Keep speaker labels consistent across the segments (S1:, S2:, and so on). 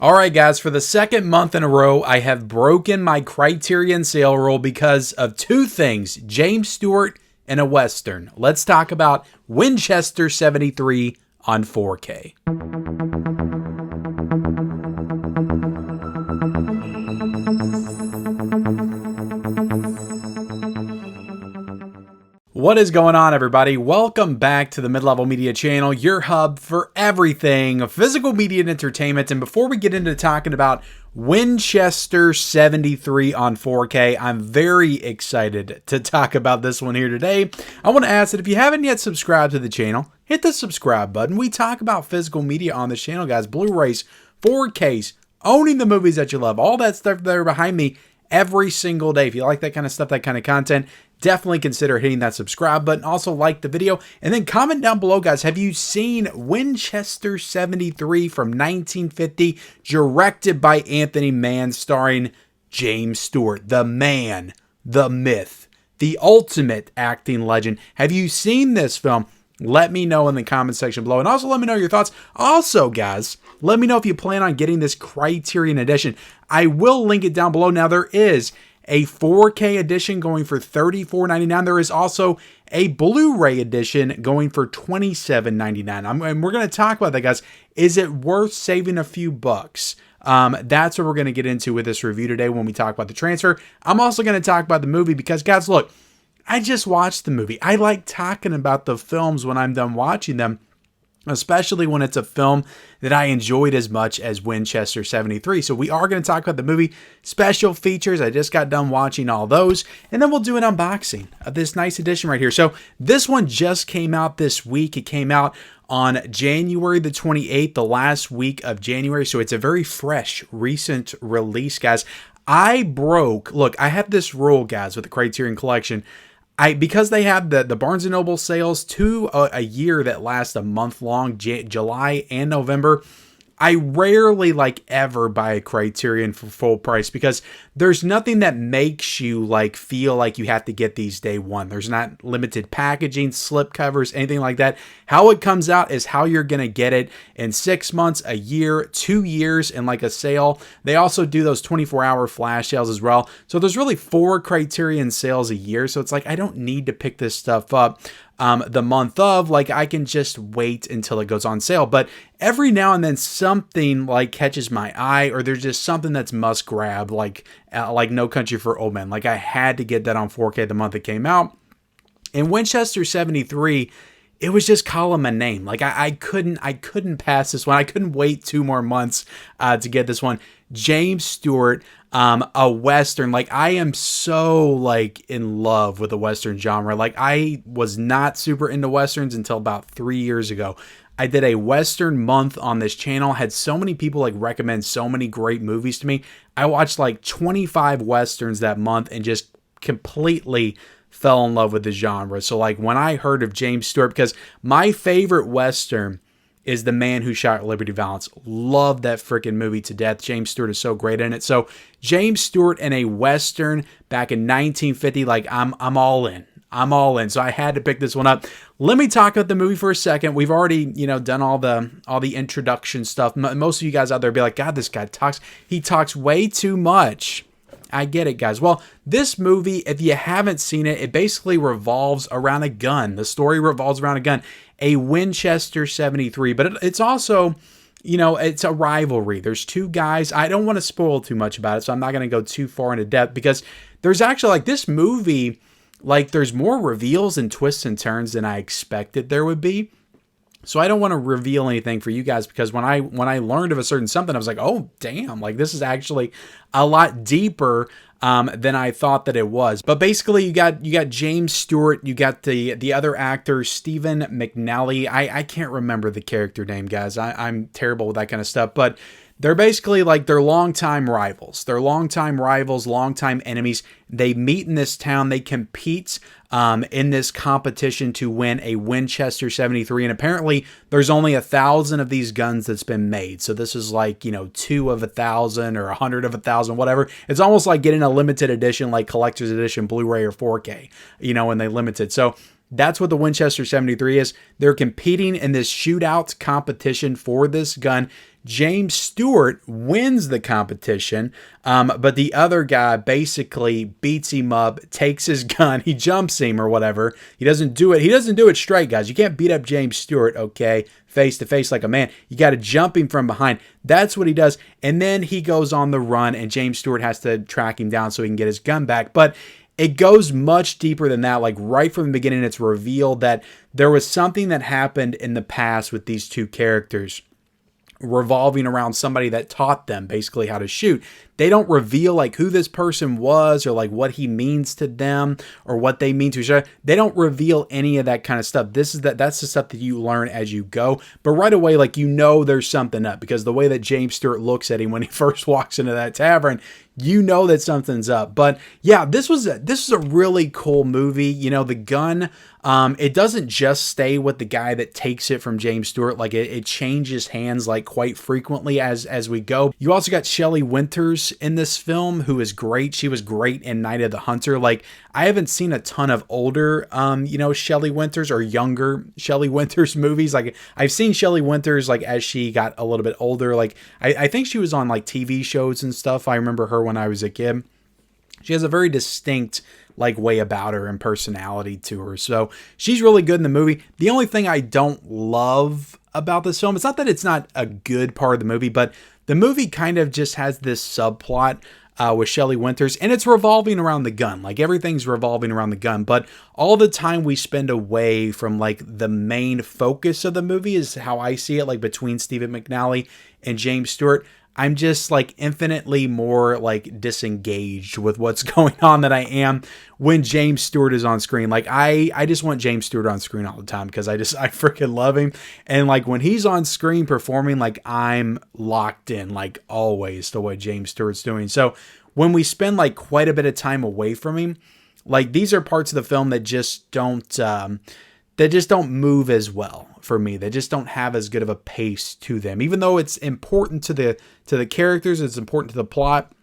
S1: All right, guys, for the second month in a row, I have broken my Criterion sale rule because of two things, James Stewart and a Western. Let's talk about Winchester 73 on 4K. What is going on, everybody? Welcome back to the Mid-Level Media channel, your hub for everything physical media and entertainment. And before we get into talking about Winchester 73 on 4K, I'm very excited to talk about this one here today. I want to ask that if you haven't yet subscribed to the channel, hit the subscribe button. We talk about physical media on this channel, guys. Blu-rays, 4Ks, owning the movies that you love, all that stuff there behind me every single day. If you like that kind of stuff, that kind of content, definitely consider hitting that subscribe button. Also like the video and then comment down below, guys. Have you seen Winchester 73 from 1950, directed by Anthony Mann, starring James Stewart, the man, the myth, the ultimate acting legend? Have you seen this film? Let me know in the comment section below. And also let me know your thoughts. Also, guys, let me know if you plan on getting this Criterion edition. I will link it down below. Now, there is a 4K edition going for $34.99. There is also a Blu-ray edition going for $27.99. And we're going to talk about that, guys. Is it worth saving a few bucks? That's what we're going to get into with this review today when we talk about the transfer. I'm also going to talk about the movie because, guys, look, I just watched the movie. I like talking about the films when I'm done watching them, especially when it's a film that I enjoyed as much as Winchester 73. So we are going to talk about the movie, special features. I just got done watching all those, and then we'll do an unboxing of this nice edition right here. So this one just came out this week. It came out on January the 28th, the last week of January. So it's a very fresh, recent release, guys. Look, I have this rule, guys, with the Criterion Collection. Because they have the Barnes & Noble sales to a year that lasts a month long, July and November, I rarely ever buy a Criterion for full price because there's nothing that makes you feel like you have to get these day one. There's not limited packaging, slip covers, anything like that. How it comes out is how you're going to get it in 6 months, a year, 2 years in a sale. They also do those 24-hour flash sales as well. So there's really 4 Criterion sales a year. So it's I don't need to pick this stuff up the month of, I can just wait until it goes on sale. But every now and then something catches my eye, or there's just something that's must grab, like No Country for Old Men. I had to get that on 4K the month it came out. In Winchester 73, it was just calling my name. I couldn't pass this one. I couldn't wait 2 more months to get this one. James Stewart, a Western. I am so in love with the Western genre. I was not super into Westerns until about 3 years ago. I did a Western month on this channel, had so many people recommend so many great movies to me. I watched 25 Westerns that month and just completely fell in love with the genre. So when I heard of James Stewart, because my favorite Western is The Man Who Shot Liberty Valance. Love that freaking movie to death. James Stewart is so great in it. So James Stewart in a Western back in 1950, I'm all in. I'm all in. So I had to pick this one up. Let me talk about the movie for a second. We've already, done all the introduction stuff. Most of you guys out there be like, God, this guy talks. He talks way too much. I get it, guys. Well, this movie, if you haven't seen it, it basically revolves around a gun. The story revolves around a gun, a Winchester 73. But it's also, it's a rivalry. There's 2 guys. I don't want to spoil too much about it, so I'm not going to go too far into depth because there's actually, this movie, there's more reveals and twists and turns than I expected there would be. So I don't want to reveal anything for you guys because when I learned of a certain something, I was like, oh, damn, this is actually a lot deeper than I thought that it was. But basically, you got James Stewart, you got the other actor, Stephen McNally. I can't remember the character name, guys. I'm terrible with that kind of stuff. But they're basically they're longtime rivals. They're longtime rivals, longtime enemies. They meet in this town. They compete in this competition to win a Winchester 73. And apparently there's only 1,000 of these guns that's been made. So this is 2 of 1,000 or 100 of 1,000, whatever. It's almost like getting a limited edition, collector's edition, Blu-ray or 4K, when they limit it. So That's what the Winchester 73 is. They're competing in this shootout competition for this gun. James Stewart wins the competition, but the other guy basically beats him up, takes his gun, he jumps him or whatever. He doesn't do it. He doesn't do it straight, guys. You can't beat up James Stewart, okay, face to face like a man. You got to jump him from behind. That's what he does. And then he goes on the run, and James Stewart has to track him down so he can get his gun back. But it goes much deeper than that. Like right from the beginning, it's revealed that there was something that happened in the past with these two characters, revolving around somebody that taught them basically how to shoot. They don't reveal like who this person was or like what he means to them or what they mean to each other. They don't reveal any of that kind of stuff. That's the stuff that you learn as you go. But right away, like, you know, there's something up, because the way that James Stewart looks at him when he first walks into that tavern, you know that something's up. But yeah, this was a really cool movie. You know, the gun, it doesn't just stay with the guy that takes it from James Stewart. Like it changes hands like quite frequently as we go. You also got Shelley Winters in this film, who is great. She was great in Night of the Hunter. Like, I haven't seen a ton of older, Shelley Winters or younger Shelley Winters movies. Like, I've seen Shelley Winters, like, as she got a little bit older. Like, I think she was on, like, TV shows and stuff. I remember her when I was a kid. She has a very distinct, like, way about her and personality to her. So, she's really good in the movie. The only thing I don't love about this film, it's not that it's not a good part of the movie, but the movie kind of just has this subplot with Shelley Winters, and it's revolving around the gun. Like, everything's revolving around the gun, but all the time we spend away from, like, the main focus of the movie is how I see it, like, between Stephen McNally and James Stewart. I'm just, like, infinitely more, like, disengaged with what's going on than I am when James Stewart is on screen. Like, I just want James Stewart on screen all the time, because I freaking love him. And, like, when he's on screen performing, like, I'm locked in, like, always, to what James Stewart's doing. So when we spend, like, quite a bit of time away from him, like, these are parts of the film that just don't move as well for me. They just don't have as good of a pace to them. Even though it's important to the characters, it's important to the plot,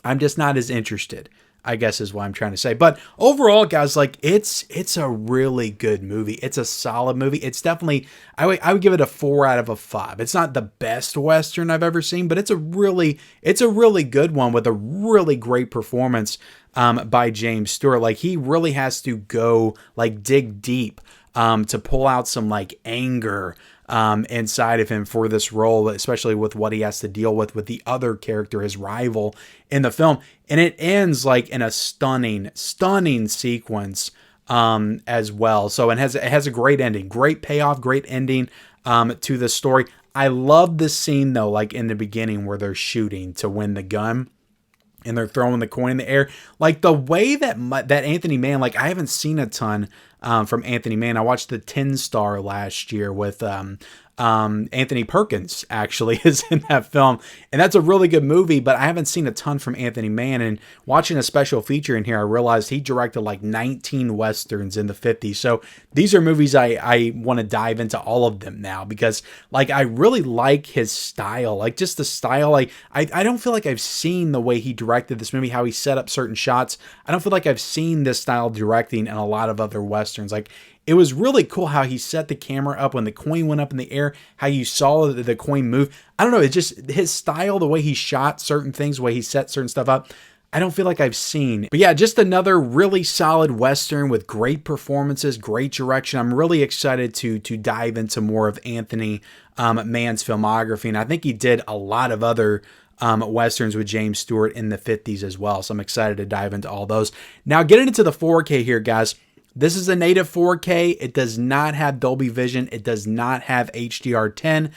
S1: I'm just not as interested, I guess is what I'm trying to say. But overall, guys, like, it's a really good movie. It's a solid movie. It's definitely, I would give it a 4 out of 5. It's not the best Western I've ever seen, but it's a really good one with a really great performance by James Stewart. Like, he really has to go, like, dig deep to pull out some, like, anger inside of him for this role, especially with what he has to deal with the other character, his rival in the film. And it ends, like, in a stunning sequence as well. So it has a great ending, great payoff, great ending to the story. I love this scene, though, like, in the beginning where they're shooting to win the gun and they're throwing the coin in the air. Like, the way that Anthony Mann, like, I haven't seen a ton from Anthony Mann. I watched the 10 Star last year with Anthony Perkins, actually, is in that film. And that's a really good movie, but I haven't seen a ton from Anthony Mann. And watching a special feature in here, I realized he directed like 19 Westerns in the 50s. So these are movies I want to dive into all of them now, because, like, I really like his style. Like, just the style. Like, I don't feel like I've seen the way he directed this movie, how he set up certain shots. I don't feel like I've seen this style directing in a lot of other Westerns. Like, it was really cool how he set the camera up when the coin went up in the air, how you saw the coin move. I don't know, it's just his style, the way he shot certain things, the way he set certain stuff up, I don't feel like I've seen. But yeah, just another really solid Western with great performances, great direction. I'm really excited to dive into more of Anthony Mann's filmography, and I think he did a lot of other Westerns with James Stewart in the 50s as well. So I'm excited to dive into all those. Now, getting into the 4K here, guys. This is a native 4K. It does not have Dolby Vision. It does not have HDR10.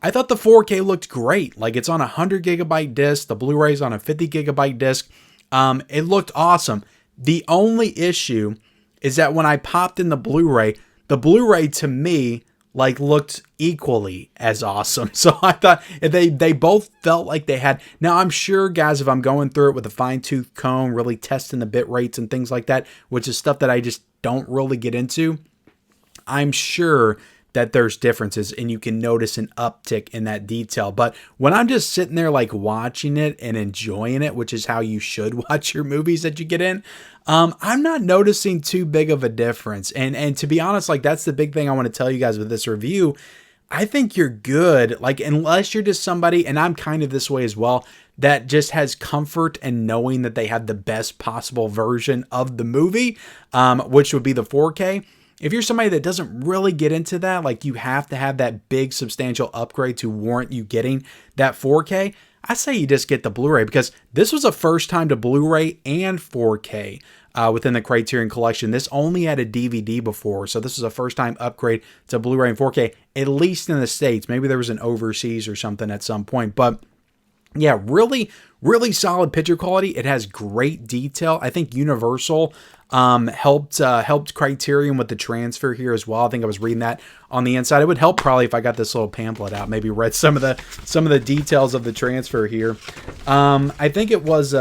S1: I thought the 4K looked great. Like, it's on a 100 gigabyte disc. The Blu-ray's on a 50 gigabyte disc. It looked awesome. The only issue is that when I popped in the Blu-ray to me, like, looked equally as awesome. So I thought they both felt like they had. Now, I'm sure, guys, if I'm going through it with a fine-tooth comb, really testing the bit rates and things like that, which is stuff that I just don't really get into, I'm sure that there's differences and you can notice an uptick in that detail. But when I'm just sitting there like watching it and enjoying it, which is how you should watch your movies that you get in, I'm not noticing too big of a difference. And to be honest, like that's the big thing I want to tell you guys with this review. I think you're good, like unless you're just somebody, and I'm kind of this way as well, that just has comfort in knowing that they have the best possible version of the movie, which would be the 4K. If you're somebody that doesn't really get into that, like you have to have that big substantial upgrade to warrant you getting that 4K, I say you just get the Blu-ray, because this was a first time to Blu-ray and 4K within the Criterion collection. This only had a DVD before, so this was a first time upgrade to Blu-ray and 4K, at least in the States. Maybe there was an overseas or something at some point, but yeah, really, really solid picture quality. It has great detail. I think Universal helped Criterion with the transfer here as well. I think I was reading that on the inside. It would help probably if I got this little pamphlet out, maybe read some of the details of the transfer here. I think it was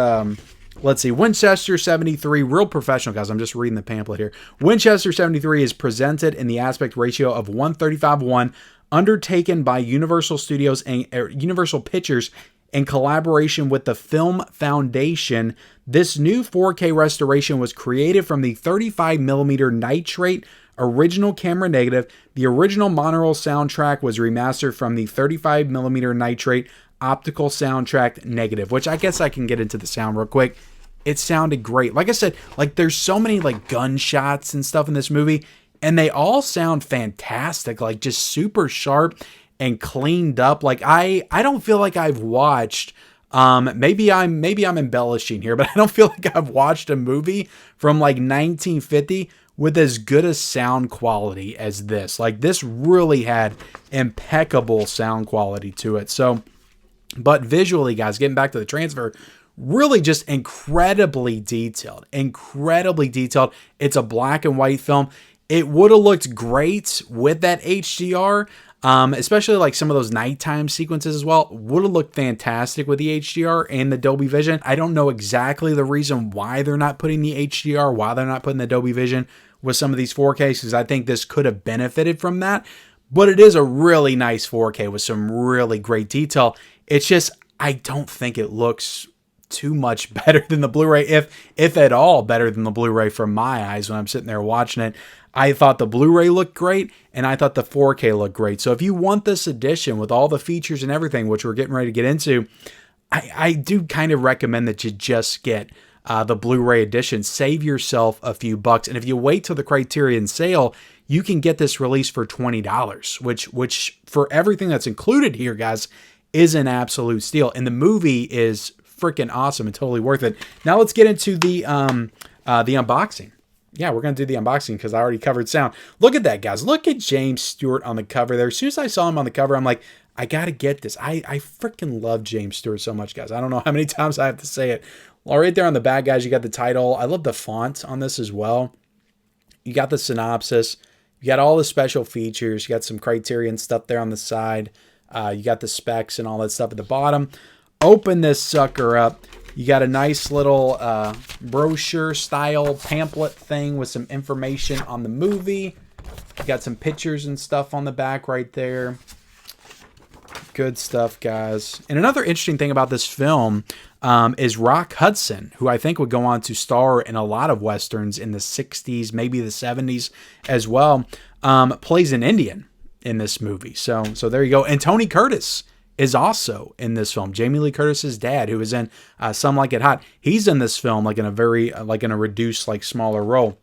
S1: let's see, Winchester 73, real professional, guys. I'm just reading the pamphlet here. Winchester 73 is presented in the aspect ratio of 1:35:1, undertaken by Universal Studios and Universal Pictures in collaboration with the Film Foundation. This new 4K restoration was created from the 35mm nitrate original camera negative. The original monaural soundtrack was remastered from the 35mm nitrate optical soundtrack negative, which I guess I can get into the sound real quick. It sounded great. Like I said, like there's so many like gunshots and stuff in this movie, and they all sound fantastic, like just super sharp and cleaned up. Like I don't feel like I've watched, maybe I'm embellishing here, but I don't feel like I've watched a movie from like 1950 with as good a sound quality as this. Like this really had impeccable sound quality to it. So, but visually, guys, getting back to the transfer, really just incredibly detailed, incredibly detailed. It's a black and white film. It would have looked great with that HDR. Especially like some of those nighttime sequences as well, would have looked fantastic with the HDR and the Dolby Vision. I don't know exactly the reason why they're not putting the HDR, why they're not putting the Dolby Vision with some of these 4Ks, because I think this could have benefited from that. But it is a really nice 4K with some really great detail. It's just, I don't think it looks too much better than the Blu-ray, if at all better than the Blu-ray from my eyes when I'm sitting there watching it. I thought the Blu-ray looked great, and I thought the 4K looked great. So if you want this edition with all the features and everything, which we're getting ready to get into, I do kind of recommend that you just get the Blu-ray edition. Save yourself a few bucks. And if you wait till the Criterion sale, you can get this release for $20, which for everything that's included here, guys, is an absolute steal. And the movie is freaking awesome and totally worth it. Now let's get into the unboxing. Yeah, we're going to do the unboxing because I already covered sound. Look at that, guys. Look at James Stewart on the cover there. As soon as I saw him on the cover, I'm like, I got to get this. I freaking love James Stewart so much, guys. I don't know how many times I have to say it. Well, right there on the back, guys, you got the title. I love the font on this as well. You got the synopsis. You got all the special features. You got some Criterion stuff there on the side. You got the specs and all that stuff at the bottom. Open this sucker up. You got a nice little brochure style pamphlet thing with some information on the movie. You got some pictures and stuff on the back right there. Good stuff, guys. And another interesting thing about this film is Rock Hudson, who I think would go on to star in a lot of Westerns in the 60s, maybe the 70s as well, plays an Indian in this movie. So there you go. And Tony Curtis is also in this film. Jamie Lee Curtis's dad, who is in Some Like It Hot, he's in this film like in a very in a reduced, like smaller role.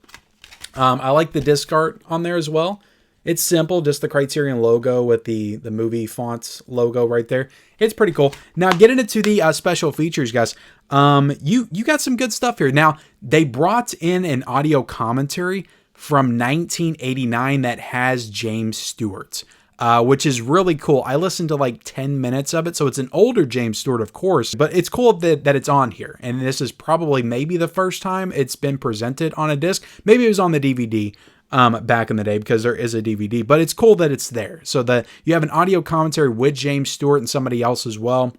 S1: I like the disc art on there as well. It's simple, just the Criterion logo with the movie fonts logo right there. It's pretty cool. Now getting into the special features, guys. You got some good stuff here. Now they brought in an audio commentary from 1989 that has James Stewart. Which is really cool. I listened to like 10 minutes of it, so it's an older James Stewart, of course, but it's cool that it's on here. And this is probably maybe the first time it's been presented on a disc. Maybe it was on the DVD back in the day, because there is a DVD, but it's cool that it's there. So that you have an audio commentary with James Stewart and somebody else as well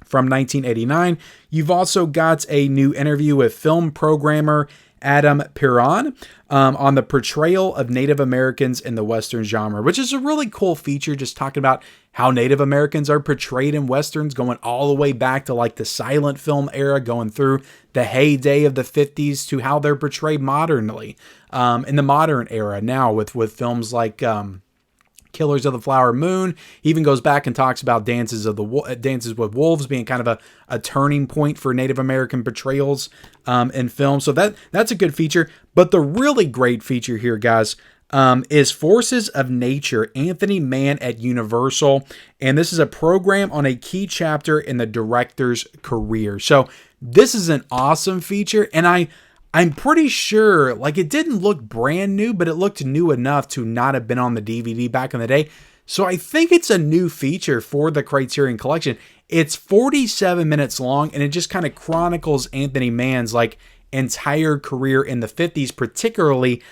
S1: from 1989. You've also got a new interview with film programmer Adam Piran on the portrayal of Native Americans in the Western genre, which is a really cool feature, just talking about how Native Americans are portrayed in Westerns, going all the way back to like the silent film era, going through the heyday of the 50s to how they're portrayed modernly in the modern era now with films like Killers of the Flower Moon. He even goes back and talks about Dances with Wolves being kind of a turning point for Native American portrayals in film. So that's a good feature. But the really great feature here, guys, is Forces of Nature, Anthony Mann at Universal. And this is a program on a key chapter in the director's career. So this is an awesome feature. And I'm pretty sure, like, it didn't look brand new, but it looked new enough to not have been on the DVD back in the day. So I think it's a new feature for the Criterion Collection. It's 47 minutes long, and it just kind of chronicles Anthony Mann's, like, entire career in the 50s, particularly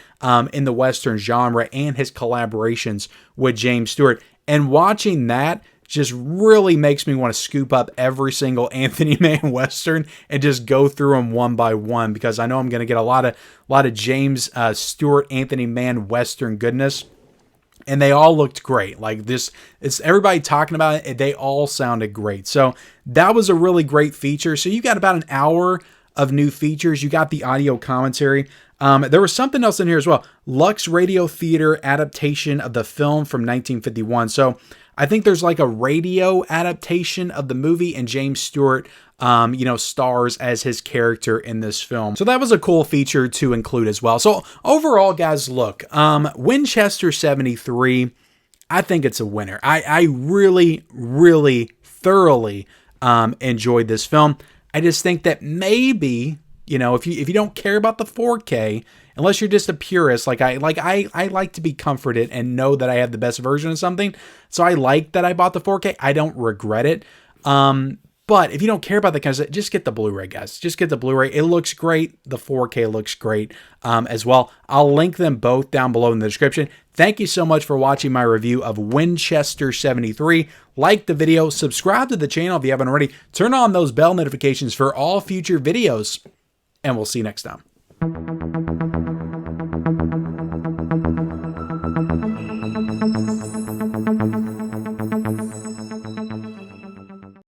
S1: in the Western genre, and his collaborations with James Stewart. And watching that just really makes me want to scoop up every single Anthony Mann Western and just go through them one by one, because I know I'm going to get a lot of James Stewart, Anthony Mann Western goodness. And they all looked great. Like this, it's everybody talking about it. They all sounded great. So that was a really great feature. So you got about an hour of new features. You got the audio commentary. There was something else in here as well. Lux Radio Theater adaptation of the film from 1951. So I think there's like a radio adaptation of the movie, and James Stewart, stars as his character in this film. So that was a cool feature to include as well. So overall, guys, look, Winchester 73, I think it's a winner. I really, really thoroughly enjoyed this film. I just think that maybe, if you don't care about the 4K, unless you're just a purist, I like to be comforted and know that I have the best version of something. So I like that I bought the 4K. I don't regret it. But if you don't care about that kind of stuff, just get the Blu-ray, guys. Just get the Blu-ray. It looks great. The 4K looks great as well. I'll link them both down below in the description. Thank you so much for watching my review of Winchester 73. Like the video, subscribe to the channel if you haven't already. Turn on those bell notifications for all future videos, and we'll see you next time.